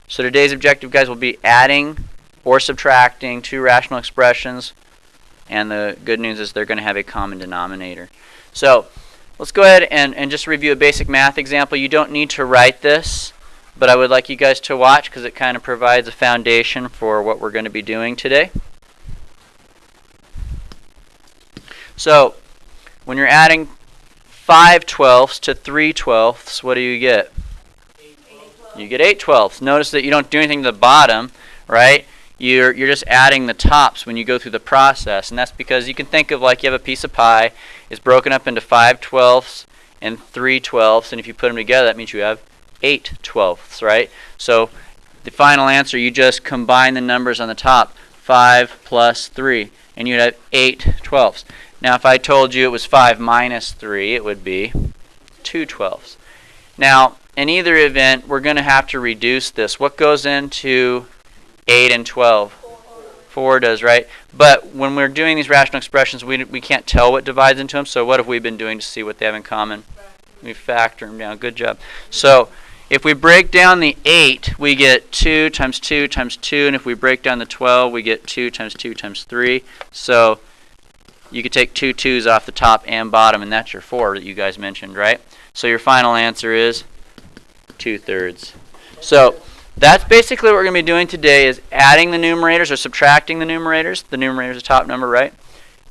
So today's objective, guys, will be adding or subtracting two rational expressions, and the good news is they're going to have a common denominator. So let's go ahead and just review a basic math example. You don't need to write this, but I would like you guys to watch because it kind of provides a foundation for what we're going to be doing today. So when you're adding 5/12 to 3/12, what do you get? You get 8/12. Notice that you don't do anything to the bottom, right? You're just adding the tops when you go through the process, and that's because you can think of like you have a piece of pie. It's broken up into 5/12 and 3/12, and if you put them together, that means you have 8/12, right? So the final answer, you just combine the numbers on the top, 5 plus 3, and you'd have 8/12. Now, if I told you it was 5 minus 3, it would be 2/12. Now, in either event, we're going to have to reduce this. What goes into 8 and 12? 4 does, right? But when we're doing these rational expressions, we can't tell what divides into them. So what have we been doing to see what they have in common? We factor them down. Good job. So if we break down the 8, we get 2 times 2 times 2. And if we break down the 12, we get 2 times 2 times 3. So you could take 2 2's off the top and bottom, and that's your 4 that you guys mentioned, right? So your final answer is 2/3. So that's basically what we're going to be doing today, is adding the numerators or subtracting the numerators. The numerator is the top number, right?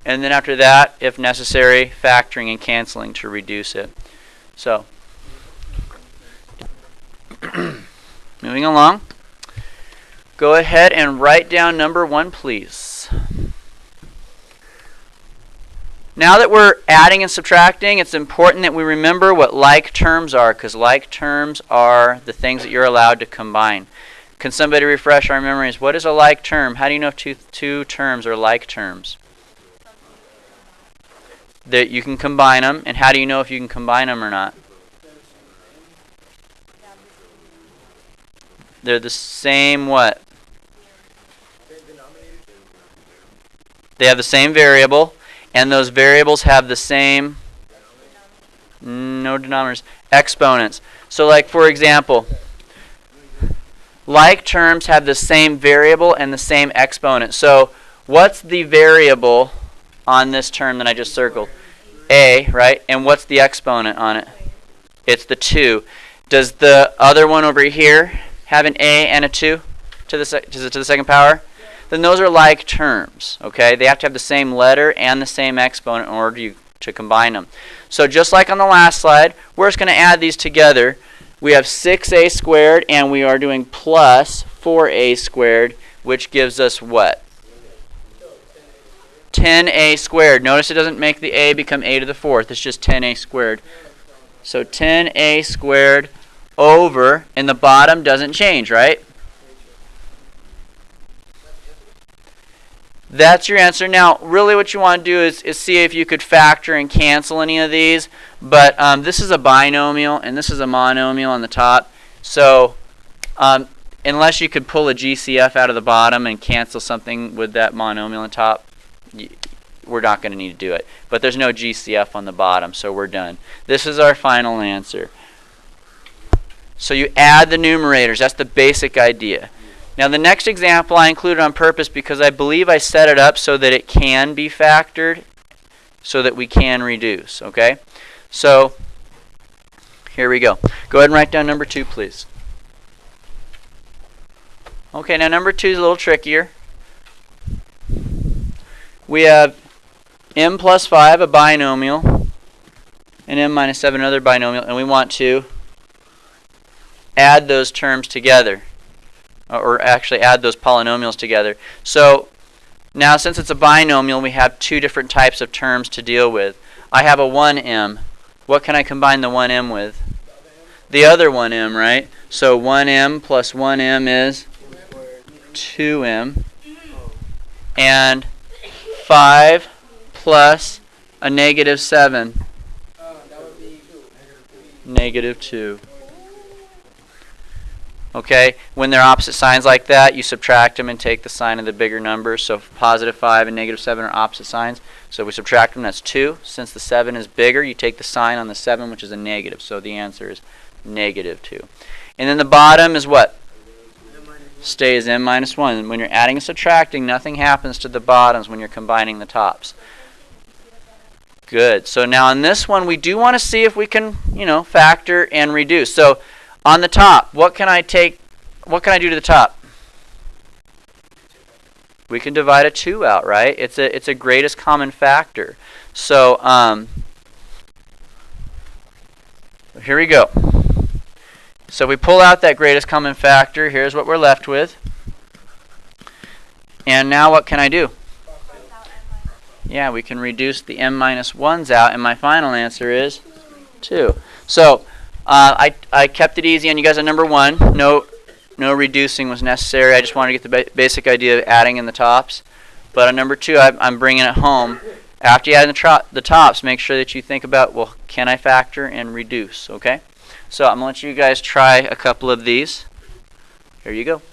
And then after that, if necessary, factoring and canceling to reduce it. So moving along, go ahead and write down number 1, please. Now that we're adding and subtracting, it's important that we remember what like terms are, because like terms are the things that you're allowed to combine. Can somebody refresh our memories? What is a like term? How do you know if two terms are like terms? That you can combine them, and how do you know if you can combine them or not? They're the same what? They have the same variable. And those variables have the same, no denominators, exponents. So like, for example, like terms have the same variable and the same exponent. So what's the variable on this term that I just circled? A, right? And what's the exponent on it? It's the 2. Does the other one over here have an A and a 2 to the second power? Then those are like terms, okay? They have to have the same letter and the same exponent in order to combine them. So just like on the last slide, we're just going to add these together. We have 6a squared, and we are doing plus 4a squared, which gives us what? 10a squared. Notice it doesn't make the a become a to the 4th. It's just 10a squared. So 10a squared over, and the bottom doesn't change, right? That's your answer. Now, really what you want to do is see if you could factor and cancel any of these. But this is a binomial, and this is a monomial on the top. So unless you could pull a GCF out of the bottom and cancel something with that monomial on top, we're not going to need to do it. But there's no GCF on the bottom, so we're done. This is our final answer. So you add the numerators. That's the basic idea. Now the next example I included on purpose because I believe I set it up so that it can be factored so that we can reduce, okay? So here we go. Go ahead and write down number 2, please. Okay, now number 2 is a little trickier. We have m plus 5, a binomial, and m minus 7, another binomial, and we want to add those terms together. Or actually add those polynomials together. So now since it's a binomial, we have 2 different types of terms to deal with. I have a 1m. What can I combine the 1m with? The other 1m, right? So 1m plus 1m is 2m. And 5 plus a negative 7. Negative 2. Okay, when they're opposite signs like that, you subtract them and take the sign of the bigger numbers. So positive 5 and negative 7 are opposite signs. So we subtract them, that's 2. Since the 7 is bigger, you take the sign on the 7, which is a negative. So the answer is negative 2. And then the bottom is what? Stays n minus 1. When you're adding and subtracting, nothing happens to the bottoms when you're combining the tops. Good. So now on this one, we do want to see if we can, factor and reduce. So on the top, what can I do to the top? We can divide a 2 out, right? It's a greatest common factor. So here we go. So we pull out that greatest common factor. Here's what we're left with. And now what can I do? Yeah, we can reduce the m minus 1s out, and my final answer is 2. So I kept it easy on you guys on number 1. No reducing was necessary. I just wanted to get the basic idea of adding in the tops. But on number 2, I'm bringing it home. After you add in the tops, make sure that you think about, well, can I factor and reduce, okay? So I'm going to let you guys try a couple of these. Here you go.